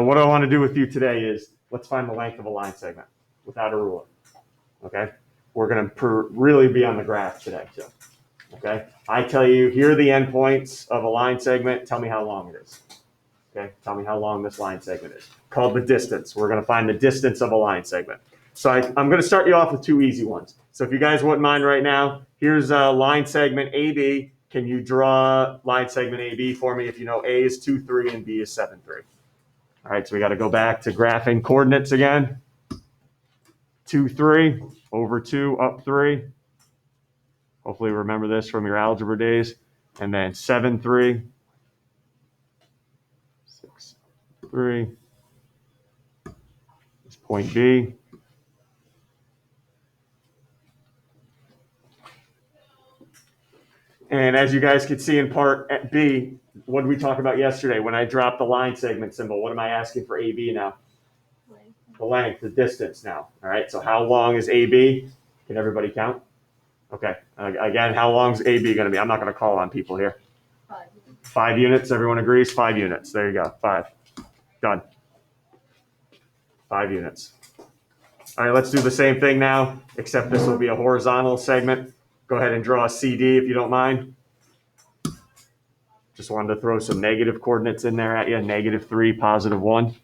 what I want to do with you today is let's find the length of a line segment without a ruler. Okay? We're going to really be on the graph today. So, okay? I tell you, here are the endpoints of a line segment. Tell me how long it is. Okay? Tell me how long this line segment is. Called the distance. We're going to find the distance of a line segment. So I'm going to start you off with two easy ones. So if you guys wouldn't mind right now, here's a line segment AB. Can you draw line segment AB for me if you know A is 2, 3, and B is 7, 3? All right, so we got to go back to graphing coordinates again. 2, 3, over 2, up 3. Hopefully remember this from your algebra days. And then 7, 3, 6, 3. This point B. And as you guys could see in part B, what did we talk about yesterday? When I dropped the line segment symbol, what am I asking for AB now? The length, the distance now. All right, so how long is AB? Can everybody count? Okay, again, how long is AB going to be? I'm not going to call on people here. 5 units, everyone agrees? 5 units, there you go, 5. Done. 5 units. All right, let's do the same thing now, except this will be a horizontal segment. Go ahead and draw a CD if you don't mind. Just wanted to throw some negative coordinates in there at you, -3, +1.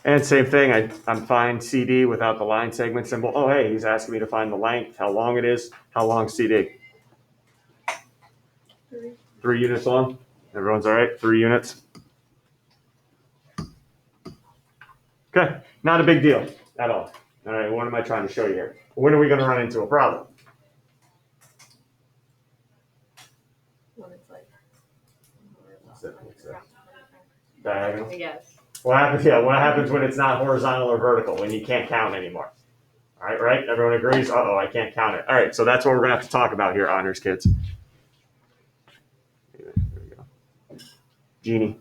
And same thing, I'm fine CD without the line segment symbol. Oh, hey, he's asking me to find the length, how long it is. How long CD? 3 units long? Everyone's all right? 3 units? Okay, not a big deal at all. All right, what am I trying to show you here? When are we going to run into a problem? When it's like Diagonal? Yes. What happens? Yeah, what happens when it's not horizontal or vertical? When you can't count anymore? All right, right? Everyone agrees? Uh-oh, I can't count it. All right, so that's what we're going to have to talk about here, honors kids. There we go. Genie.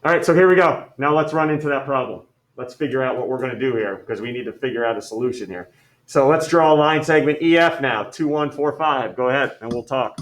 All right, so here we go. Now let's run into that problem. Let's figure out what we're going to do here because we need to figure out a solution here. So let's draw a line segment EF now, 2, 1, 4, 5. Go ahead, and we'll talk.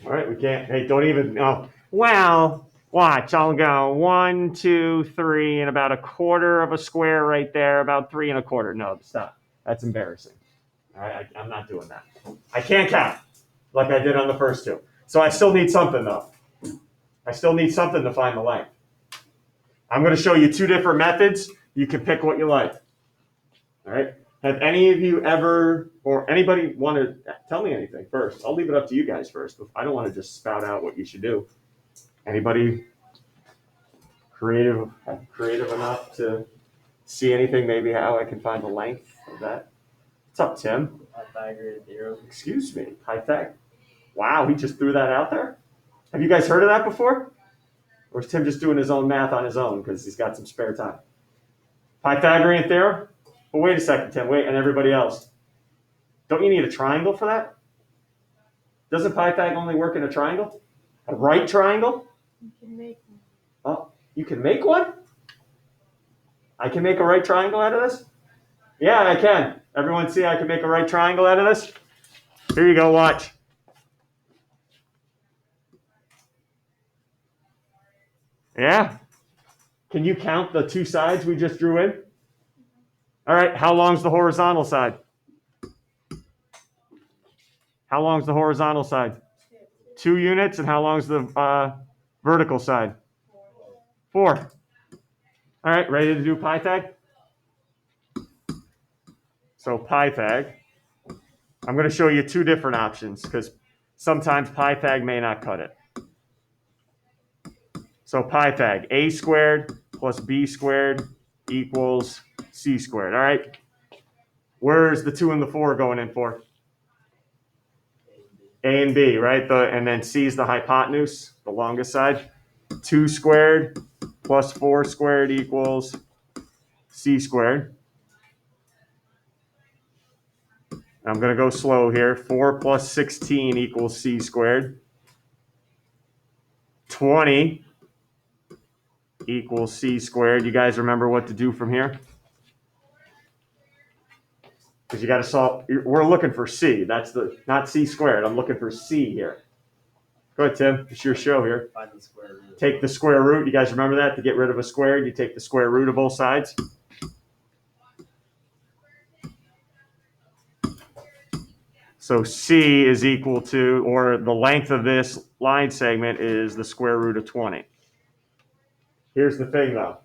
All right, we can't. Hey, don't even. Oh, well, watch. I'll go 1, 2, 3, and about 1/4 of a square right there. About 3 1/4. No, stop. That's embarrassing. All right, I'm not doing that. I can't count like I did on the first two. So I still need something though. I still need something to find the length. I'm going to show you 2 different methods. You can pick what you like. All right. Have any of you ever, or anybody want to tell me anything first? I'll leave it up to you guys first. I don't want to just spout out what you should do. Anybody creative enough to see anything, maybe how I can find the length of that? What's up, Tim? Pythagorean theorem. Excuse me, Pythag. Wow, he just threw that out there? Have you guys heard of that before? Or is Tim just doing his own math on his own because he's got some spare time? Pythagorean theorem? Well, wait a second, Tim. Wait, and everybody else. Don't you need a triangle for that? Doesn't Pythag only work in a triangle? A right triangle? You can make one. Oh, you can make one? I can make a right triangle out of this? Yeah, I can. Everyone see I can make a right triangle out of this? Here you go, watch. Yeah. Can you count the 2 sides we just drew in? All right, how long's the horizontal side? How long's the horizontal side? 2 units, and how long's the vertical side? 4. All right, ready to do Pythag? So Pythag, I'm going to show you 2 different options because sometimes Pythag may not cut it. So Pythag, a squared plus b squared equals c squared. All right. Where's the 2 and the 4 going in for? A and B, right? And then c is the hypotenuse, the longest side. 2 squared plus 4 squared equals c squared. I'm going to go slow here. 4 plus 16 equals c squared. 20 equals c squared. You guys remember what to do from here? Because you got to solve. We're looking for c. That's not c squared. I'm looking for c here. Go ahead, Tim. It's your show here. Find the square root. Take the square root. You guys remember that? To get rid of a squared, you take the square root of both sides. So c is equal to, or the length of this line segment is the square root of 20. Here's the thing, though.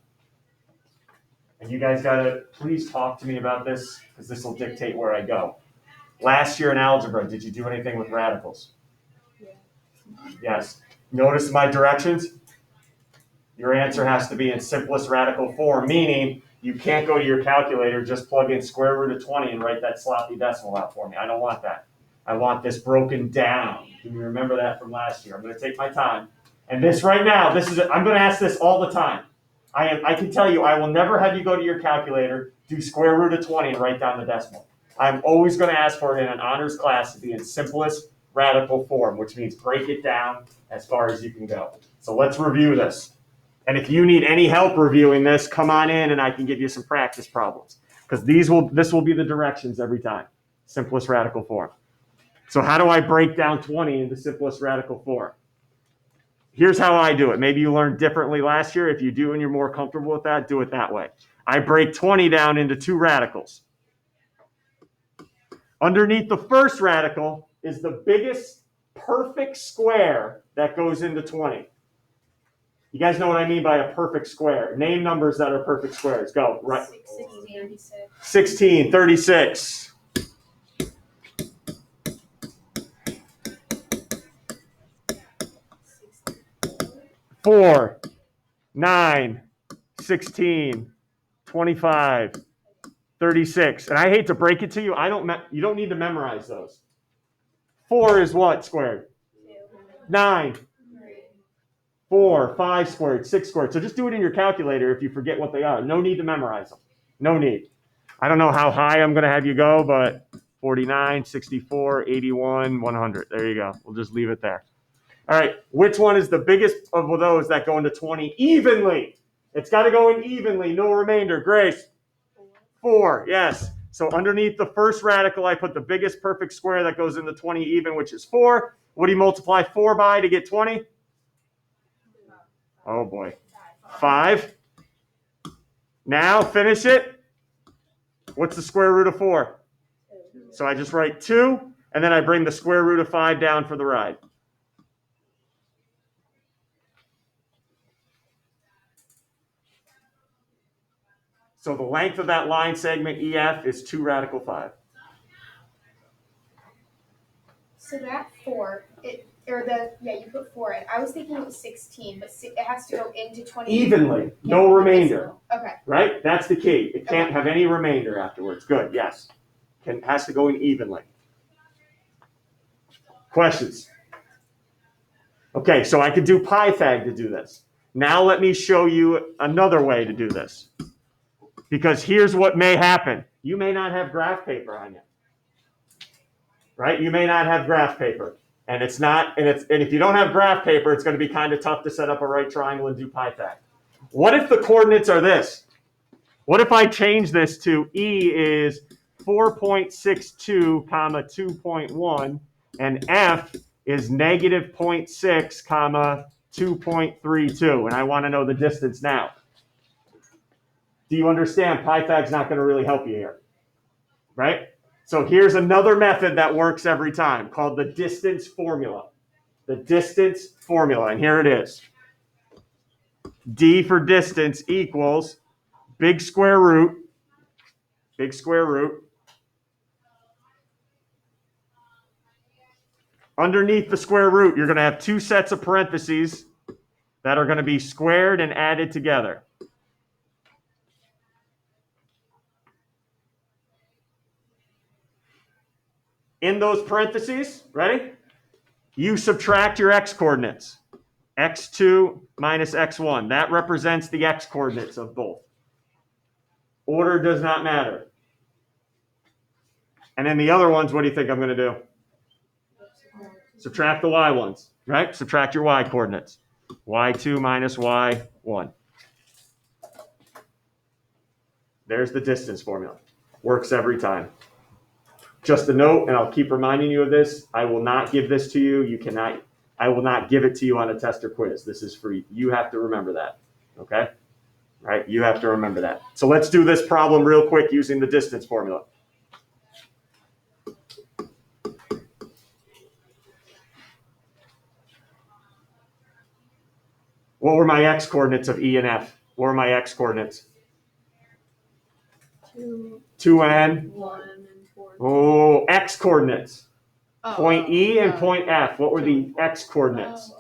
And you guys got to please talk to me about this, because this will dictate where I go. Last year in algebra, did you do anything with radicals? Yes. Notice my directions? Your answer has to be in simplest radical form, meaning you can't go to your calculator, just plug in square root of 20 and write that sloppy decimal out for me. I don't want that. I want this broken down. Do you remember that from last year? I'm going to take my time. And this right now, I'm going to ask this all the time. I can tell you, I will never have you go to your calculator, do square root of 20 and write down the decimal. I'm always going to ask for it in an honors class to be in simplest radical form, which means break it down as far as you can go. So let's review this. And if you need any help reviewing this, come on in and I can give you some practice problems. Because this will be the directions every time. Simplest radical form. So how do I break down 20 into simplest radical form? Here's how I do it. Maybe you learned differently last year. If you do and you're more comfortable with that, do it that way. I break 20 down into 2 radicals. Underneath the first radical is the biggest perfect square that goes into 20. You guys know what I mean by a perfect square. Name numbers that are perfect squares. Go. Right. 16, 36. 4, 9, 16, 25, 36. And I hate to break it to you, you don't need to memorize those. 4 is what squared? 9. 4, 5 squared, 6 squared. So just do it in your calculator if you forget what they are. No need to memorize them. No need. I don't know how high I'm going to have you go, but 49, 64, 81, 100. There you go. We'll just leave it there. All right, which one is the biggest of those that go into 20 evenly? It's got to go in evenly, no remainder. Grace? 4, yes. So underneath the first radical, I put the biggest perfect square that goes into 20 even, which is 4. What do you multiply 4 by to get 20? Oh, boy. 5. Now finish it. What's the square root of 4? So I just write 2, and then I bring the square root of 5 down for the ride. So the length of that line segment EF is 2 radical 5. So that 4, you put 4 in. I was thinking it was 16, but it has to go into 20. Evenly, no remainder. Okay. Right? That's the key. It can't have any remainder afterwards. Good, yes. Has to go in evenly. Questions? Okay, so I could do Pythag to do this. Now let me show you another way to do this. Because here's what may happen. You may not have graph paper on you. Right? You may not have graph paper. And if you don't have graph paper, it's going to be kind of tough to set up a right triangle and do Pythag. What if the coordinates are this? What if I change this to E is 4.62, 2.1, and F is negative 0.6, 2.32, and I want to know the distance now. Do you understand? Pythag's not going to really help you here, right? So here's another method that works every time called the distance formula. The distance formula, and here it is. D for distance equals big square root, underneath the square root, you're going to have two sets of parentheses that are going to be squared and added together. In those parentheses, ready? You subtract your x-coordinates. x2 minus x1. That represents the x-coordinates of both. Order does not matter. And then the other ones, what do you think I'm going to do? Subtract the y ones, right? Subtract your y coordinates. y2 minus y1. There's the distance formula. Works every time. Just a note, and I'll keep reminding you of this, I will not give this to you. I will not give it to you on a test or quiz. This is free. You have to remember that, okay? Right? You have to remember that. So let's do this problem real quick using the distance formula. What were my x-coordinates of E and F? What were my x-coordinates? 2 and 1 and 4. Oh, x-coordinates. Oh, Point E and point F. What were the x-coordinates?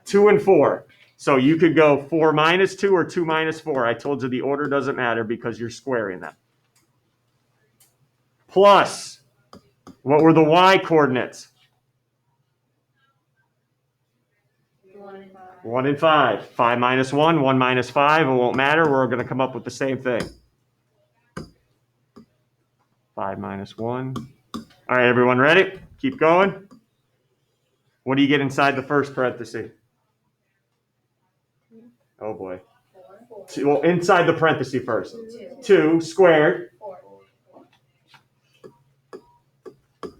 2 and 4. So you could go 4 minus 2 or 2 minus 4. I told you the order doesn't matter because you're squaring them. Plus, what were the y-coordinates? 1 and 5. 5 minus 1, 1 minus 5. It won't matter. We're going to come up with the same thing. 5 minus 1. All right, everyone ready? Keep going. What do you get inside the first parenthesis? Oh, boy. 2, well, inside the parenthesis first. 2 squared 4.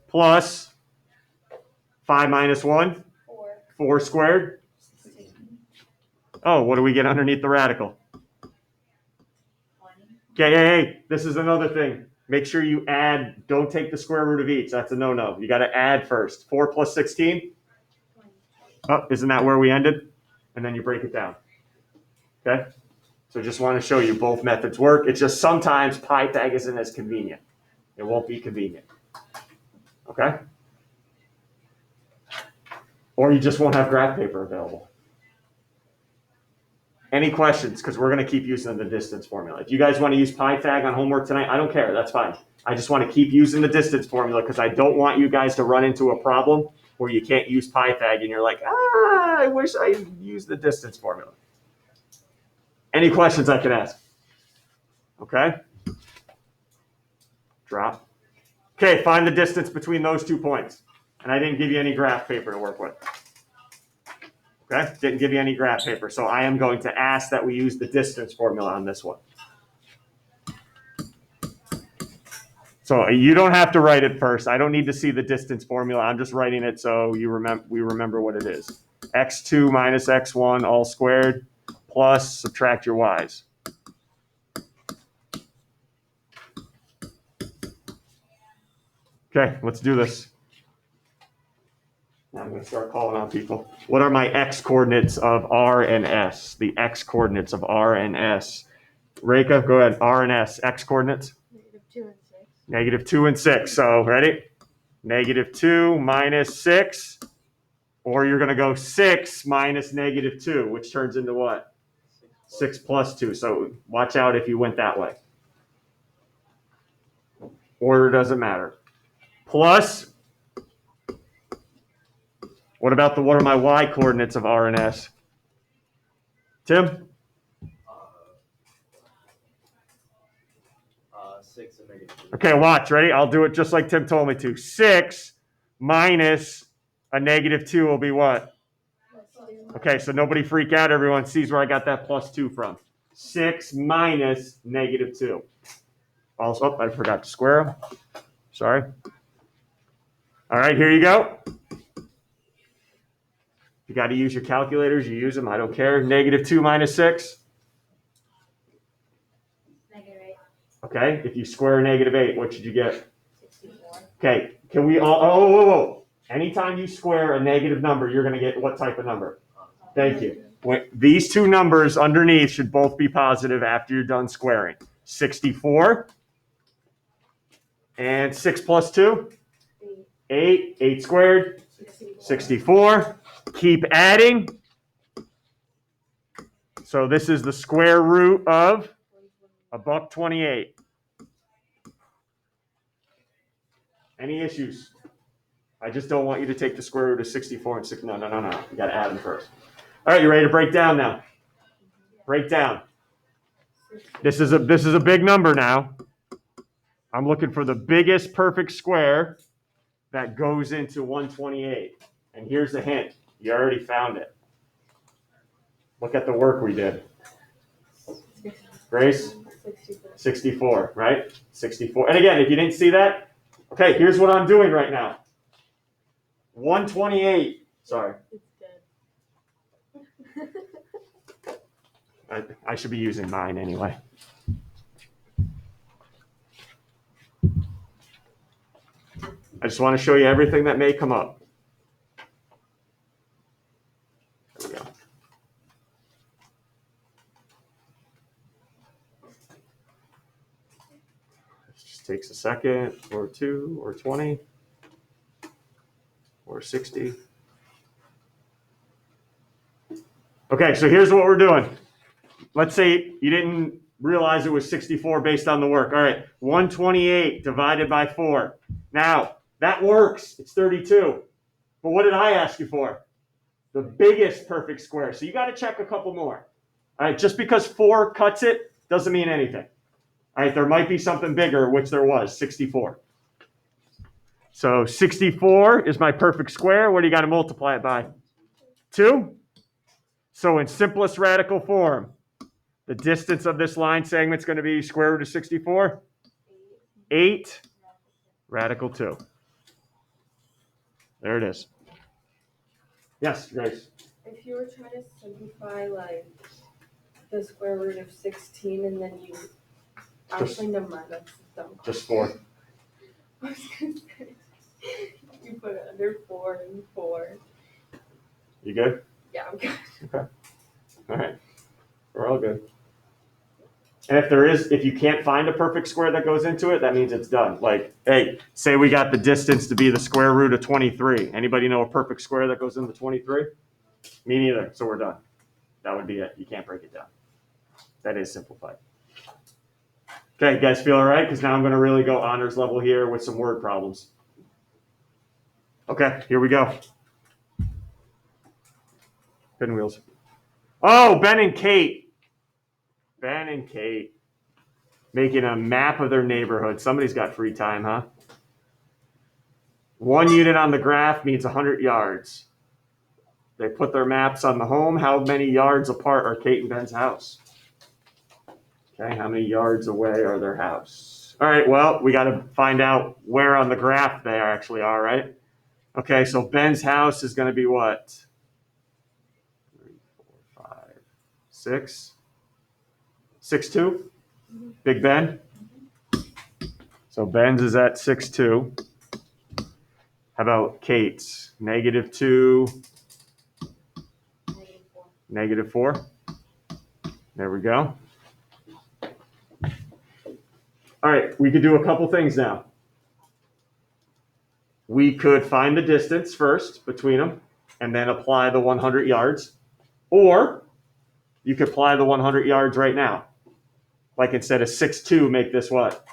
plus 5 minus 1. 4. 4 squared. 16. Oh, what do we get underneath the radical? 20. Okay, hey, this is another thing. Make sure you add, don't take the square root of each. That's a no-no. You got to add first. 4 plus 16. 20. Oh, isn't that where we ended? And then you break it down. Okay? So just want to show you both methods work. It's just sometimes Pythag isn't as convenient. It won't be convenient. Okay? Or you just won't have graph paper available. Any questions? Because we're going to keep using the distance formula. If you guys want to use Pythag on homework tonight, I don't care. That's fine. I just want to keep using the distance formula because I don't want you guys to run into a problem where you can't use Pythag and you're like, I wish I used the distance formula. Any questions I can ask? Okay? Drop. Okay, find the distance between those 2 points. And I didn't give you any graph paper to work with. Okay? Didn't give you any graph paper. So I am going to ask that we use the distance formula on this one. So you don't have to write it first. I don't need to see the distance formula. I'm just writing it so we remember what it is. x2 minus x1 all squared plus subtract your y's. Okay, let's do this. Now I'm going to start calling on people. What are my x-coordinates of R and S? The x-coordinates of R and S. Reka, go ahead. R and S, x-coordinates? -2 and 6. -2 and 6. So, ready? -2 minus 6. Or you're going to go 6 minus -2, which turns into what? 6 plus 2. So, watch out if you went that way. Order doesn't matter. Plus, what are my y coordinates of R and S? Tim? 6 and -2. Okay, watch. Ready? I'll do it just like Tim told me to. 6 minus a -2 will be what? Okay, so nobody freak out. Everyone sees where I got that +2 from. 6 minus -2. Also, I forgot to square them. Sorry. All right, here you go. You got to use your calculators. You use them. I don't care. -2 minus 6. -8. Okay, if you square -8, what should you get? 64. Okay, can we all, whoa. Anytime you square a negative number, you're going to get what type of number? Thank you. These two numbers underneath should both be positive after you're done squaring. 64 and 6 plus 2? 8. 8 squared? 64. Keep adding. So this is the square root of $1.28. Any issues? I just don't want you to take the square root of 64 and 6. No. You got to add them first. All right, you ready to break down now? Break down. This is a big number now. I'm looking for the biggest perfect square that goes into 128. And here's the hint. You already found it. Look at the work we did. Grace? 64, right? 64. And again, if you didn't see that, okay, here's what I'm doing right now. 128. Sorry. It's dead. I should be using mine anyway. I just want to show you everything that may come up. There we go. This just takes a second, or 2, or 20, or 60. Okay, so here's what we're doing. Let's say you didn't realize it was 64 based on the work. All right, 128 divided by 4. Now, that works. It's 32. But what did I ask you for? The biggest perfect square. So you got to check a couple more. All right, just because 4 cuts it doesn't mean anything. All right, there might be something bigger, which there was, 64. So 64 is my perfect square. What do you got to multiply it by? 2. So in simplest radical form, the distance of this line segment is going to be square root of 64. 8 radical 2. There it is. Yes, Grace. If you were trying to simplify like the square root of 16 and then you actually never mind, that's dumb. Just 4. I was gonna say you put it under 4 and 4. You good? Yeah, I'm good. Okay. All right. We're all good. And if you can't find a perfect square that goes into it, that means it's done. Like, hey, say we got the distance to be the square root of 23. Anybody know a perfect square that goes into 23? Me neither. So we're done. That would be it. You can't break it down. That is simplified. Okay, you guys feel all right? Because now I'm going to really go honors level here with some word problems. Okay, here we go. Pinwheels. Oh, Ben and Kate. Ben and Kate making a map of their neighborhood. Somebody's got free time, huh? 1 unit on the graph means 100 yards. They put their maps on the home. How many yards apart are Kate and Ben's house? Okay, how many yards away are their house? All right, well, we got to find out where on the graph they actually are, right? Okay, so Ben's house is going to be what? 3, 4, 5, 6. 6'2"? Big Ben? So Ben's is at 6'2". How about Kate's? -2, -4. There we go. All right, we could do a couple things now. We could find the distance first between them and then apply the 100 yards. Or you could apply the 100 yards right now. Like instead of 6'2", make this what?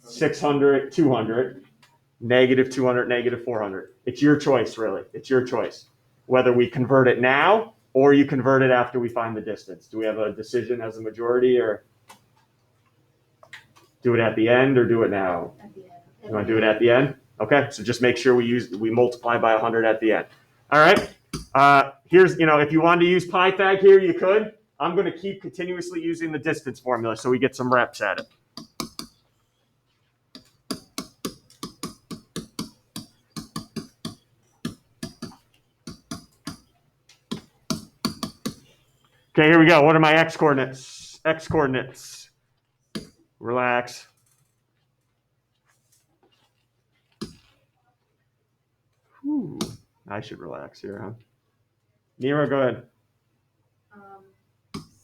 600, 200, -200, -400. It's your choice, really. It's your choice. Whether we convert it now or you convert it after we find the distance. Do we have a decision as a majority, or do it at the end or do it now? At the end. You want to do it at the end? Okay, so just make sure we multiply by 100 at the end. All right. Here's, if you wanted to use Pythag here, you could. I'm going to keep continuously using the distance formula so we get some reps at it. Okay, here we go. What are my x coordinates? X coordinates. Relax. Whew. I should relax here, huh? Nero, go ahead.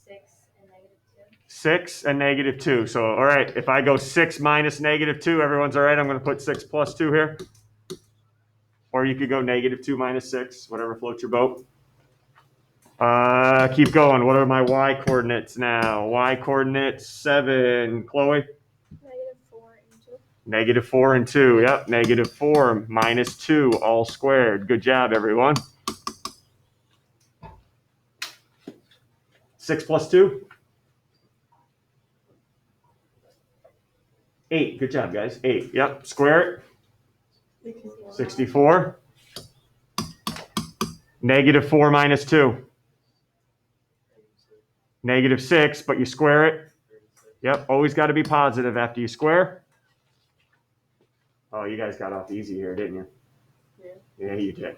6 and -2. 6 and -2. So, all right, if I go 6 minus -2, everyone's all right. I'm going to put 6 plus 2 here. Or you could go -2 minus 6, whatever floats your boat. Keep going. What are my y coordinates now? Y coordinates 7. Chloe? -4 and 2. -4 and 2. Yep. -4 minus 2 all squared. Good job, everyone. 6 plus 2? 8. Good job, guys. 8. Yep. Square it. 64. -4 minus 2. -6, but you square it. Yep. Always got to be positive after you square. Oh, you guys got off easy here, didn't you? Yeah. Yeah, you did.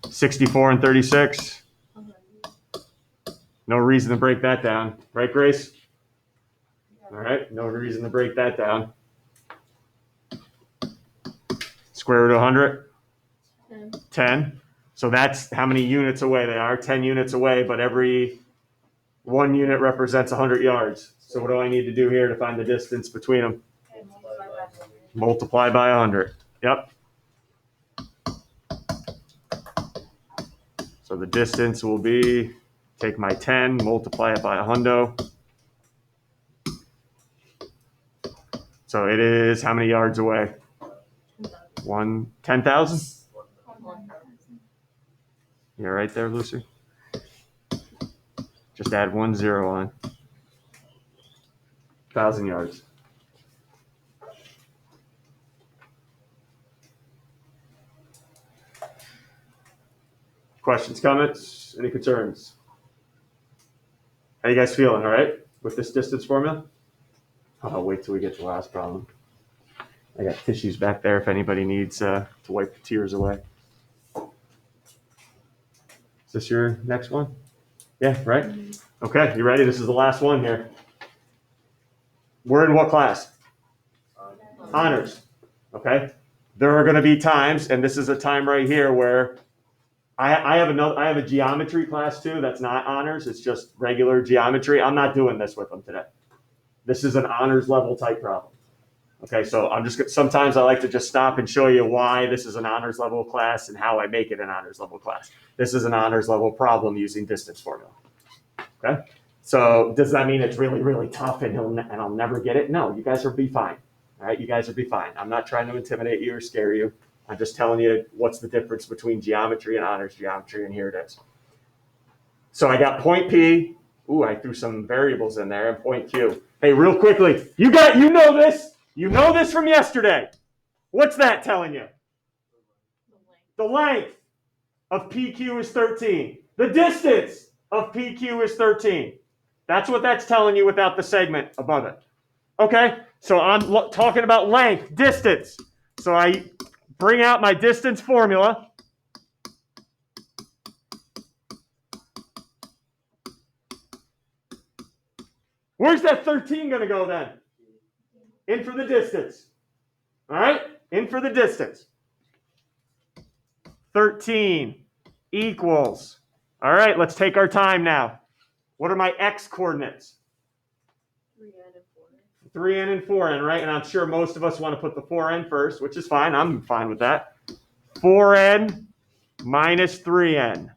64 and 36. No reason to break that down. Right, Grace? All right. No reason to break that down. Square root of 100? 10. So that's how many units away they are. 10 units away, but every 1 unit represents 100 yards. So what do I need to do here to find the distance between them? Multiply by 100. Yep. So the distance will be, take my 10, multiply it by 100. So it is how many yards away? 10,000? You're right there, Lucy. Just add 1 0 on. 1,000 yards. Questions, comments, any concerns? How you guys feeling, all right, with this distance formula? I'll wait till we get to the last problem. I got tissues back there if anybody needs to wipe the tears away. Is this your next one? Yeah, right? Okay, you ready? This is the last one here. We're in what class? Honors. Okay? There are going to be times, and this is a time right here where I have a geometry class too that's not honors. It's just regular geometry. I'm not doing this with them today. This is an honors level type problem. Okay, so sometimes I like to just stop and show you why this is an honors level class and how I make it an honors level class. This is an honors level problem using distance formula. Okay, so does that mean it's really, really tough and I'll never get it? No, you guys will be fine. All right, you guys will be fine. I'm not trying to intimidate you or scare you. I'm just telling you what's the difference between geometry and honors geometry, and here it is. So I got point P. Ooh, I threw some variables in there, and point Q. Hey, real quickly, you know this. You know this from yesterday. What's that telling you? The length of PQ is 13. The distance of PQ is 13. That's what that's telling you without the segment above it. Okay, so I'm talking about length, distance. So I bring out my distance formula. Where's that 13 going to go then? In for the distance. All right? In for the distance. 13 equals. All right, let's take our time now. What are my x coordinates? 3n and 4n, right? And I'm sure most of us want to put the 4n first, which is fine. I'm fine with that. 4n minus 3n,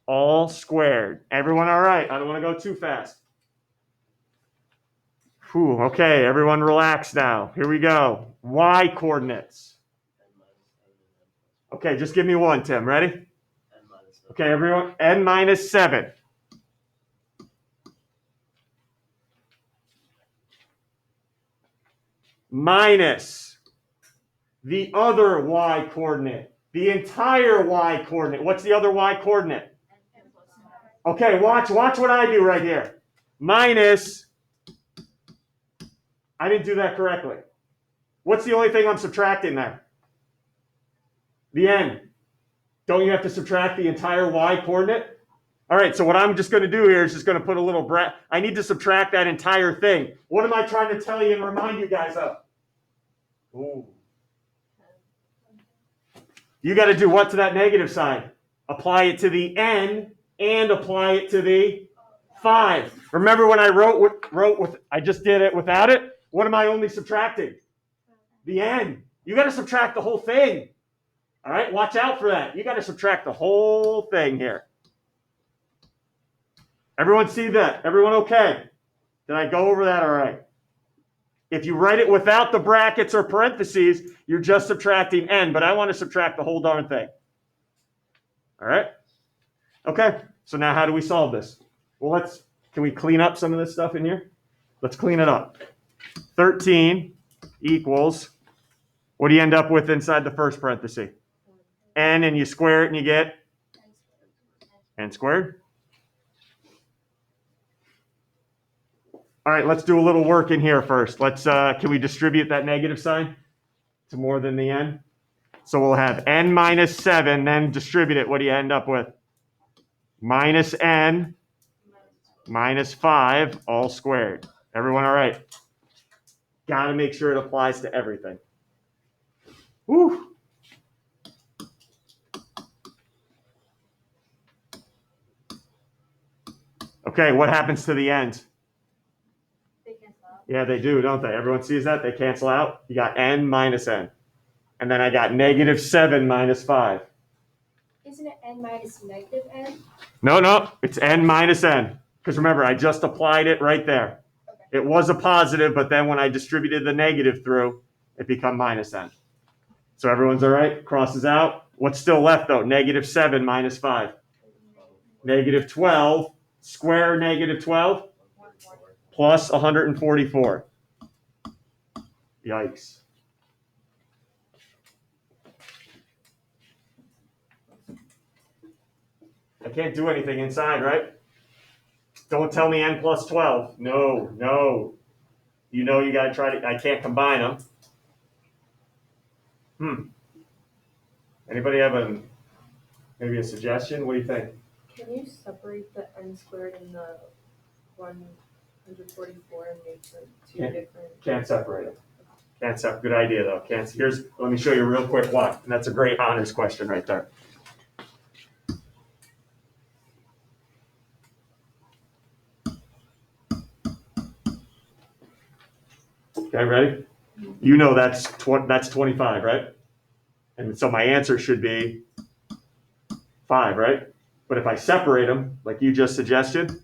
all squared. Everyone all right? I don't want to go too fast. Whew, okay, everyone relax now. Here we go. Y coordinates. Okay, just give me one, Tim. Ready? Okay, everyone. N minus 7. Minus the other y coordinate. The entire y coordinate. What's the other y coordinate? Okay, watch what I do right here. Minus, I didn't do that correctly. What's the only thing I'm subtracting there? The n. Don't you have to subtract the entire y coordinate? All right, so what I'm just going to do here is just going to put a little I need to subtract that entire thing. What am I trying to tell you and remind you guys of? Ooh. You got to do what to that negative sign? Apply it to the n and apply it to the 5. Remember when I I just did it without it? What am I only subtracting? The n. You got to subtract the whole thing. All right, watch out for that. You got to subtract the whole thing here. Everyone see that? Everyone okay? Did I go over that all right? If you write it without the brackets or parentheses, you're just subtracting n, but I want to subtract the whole darn thing. All right? Okay, so now how do we solve this? Well, can we clean up some of this stuff in here? Let's clean it up. 13 equals, what do you end up with inside the first parenthesis? N, and you square it and you get n squared. All right, let's do a little work in here first. Can we distribute that negative sign to more than the n? So we'll have n minus 7, then distribute it. What do you end up with? Minus n minus 5 all squared. Everyone all right? Got to make sure it applies to everything. Woo! Okay, what happens to the ends? They cancel out. Yeah, they do, don't they? Everyone sees that? They cancel out. You got n minus n. And then I got negative 7 minus 5. Isn't it n minus negative n? No, it's n minus n. Because remember, I just applied it right there. Okay. It was a positive, but then when I distributed the negative through, it became minus n. So everyone's all right? Crosses out. What's still left, though? Negative 7 minus 5. Negative 12. Square negative 12 plus 144. Yikes. I can't do anything inside, right? Don't tell me n plus 12. No. You know you got to try to, I can't combine them. Anybody have maybe a suggestion? What do you think? Can you separate the n squared and the 144 and make them two Yeah. different? Can't separate them. Can't separate. Good idea though. Let me show you real quick why. And that's a great honors question right there. Okay, ready? You know that's 25, right? And so my answer should be 5, right? But if I separate them, like you just suggested,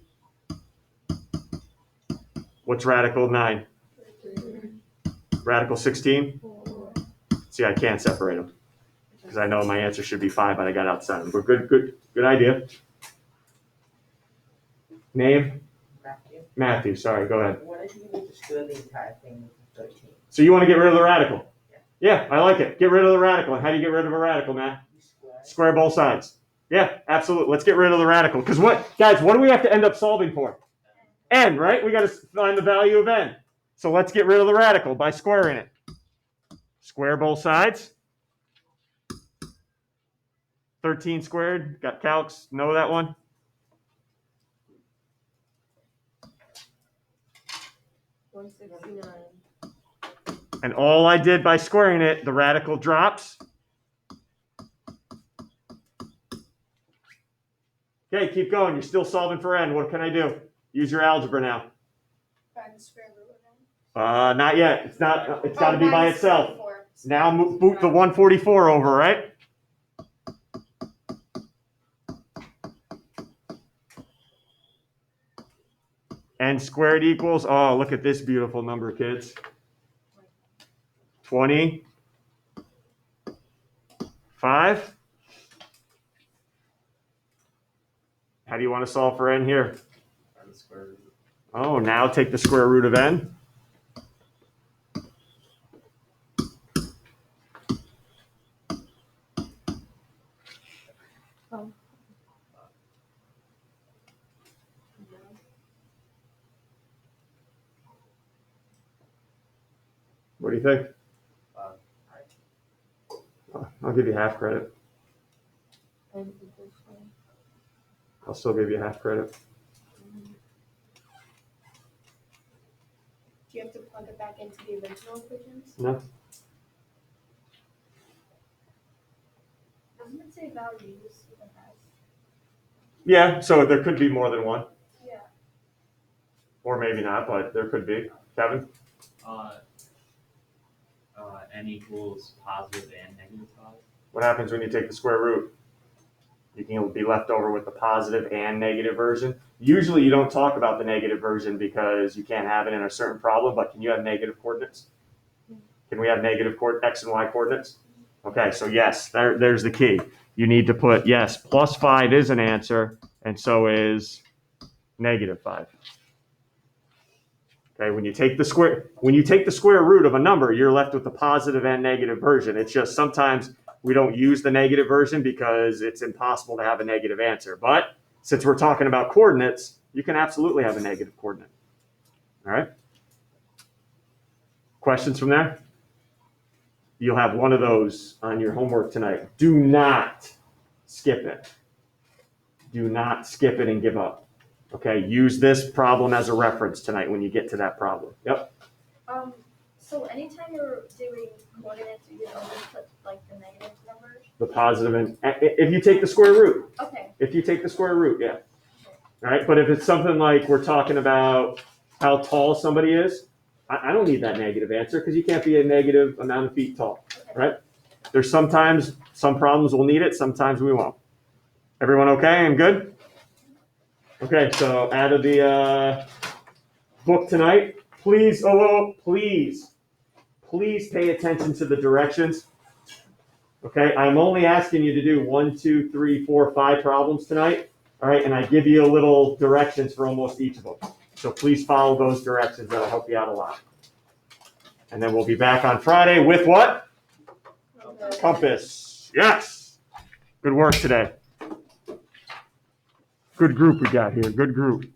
what's radical 9? Radical 16? See, I can't separate them because I know my answer should be 5, but I got outside them. But good idea. Name? Matthew, sorry, go ahead. What if you would just do the entire thing with 13? So you want to get rid of the radical? Yeah, I like it. Get rid of the radical. And how do you get rid of a radical, Matt? Square both sides. Yeah, absolutely. Let's get rid of the radical. Because guys, what do we have to end up solving for? N, right? We got to find the value of n. So let's get rid of the radical by squaring it. Square both sides. 13 squared. Got calcs. Know that one? $169. And all I did by squaring it, the radical drops. Okay, keep going. You're still solving for n. What can I do? Use your algebra now. Find the square root of n. Not yet. It's not. It's got to be by minus itself. 44. Now boot the 144 over, right? N squared equals, oh, look at this beautiful number, kids. 25. How do you want to solve for n here? Oh, now take the square root of n. What do you think? I'll give you half credit. N equals 1. I'll still give you half credit. Do you have to plug it back into the original equations? No. Doesn't it say values with an S? Yeah, so there could be more than one. Yeah. Or maybe not, but there could be. Kevin? N equals positive and negative 5. What happens when you take the square root? You can be left over with the positive and negative version. Usually you don't talk about the negative version because you can't have it in a certain problem, but can you have negative coordinates? Can we have negative X and Y coordinates? Okay, so yes, there's the key. You need to put, yes, plus 5 is an answer, and so is negative 5. Okay, when you take the square root of a number, you're left with the positive and negative version. It's just sometimes we don't use the negative version because it's impossible to have a negative answer. But since we're talking about coordinates, you can absolutely have a negative coordinate. All right? Questions from there? You'll have one of those on your homework tonight. Do not skip it. Do not skip it and give up. Okay, use this problem as a reference tonight when you get to that problem. Yep. So anytime you're doing coordinates, you can always put like the negative numbers. The positive, and if you take the square root. Okay. If you take the square root, yeah. All right, but if it's something like we're talking about how tall somebody is, I don't need that negative answer because you can't be a negative amount of feet tall, right? There's sometimes some problems we'll need it, sometimes we won't. Everyone okay and good? Okay, so out of the book tonight, please pay attention to the directions. Okay, I'm only asking you to do 1, 2, 3, 4, 5 problems tonight. All right, and I give you a little directions for almost each of them. So please follow those directions. That'll help you out a lot. And then we'll be back on Friday with what? Compass. Yes. Good work today. Good group we got here. Good group.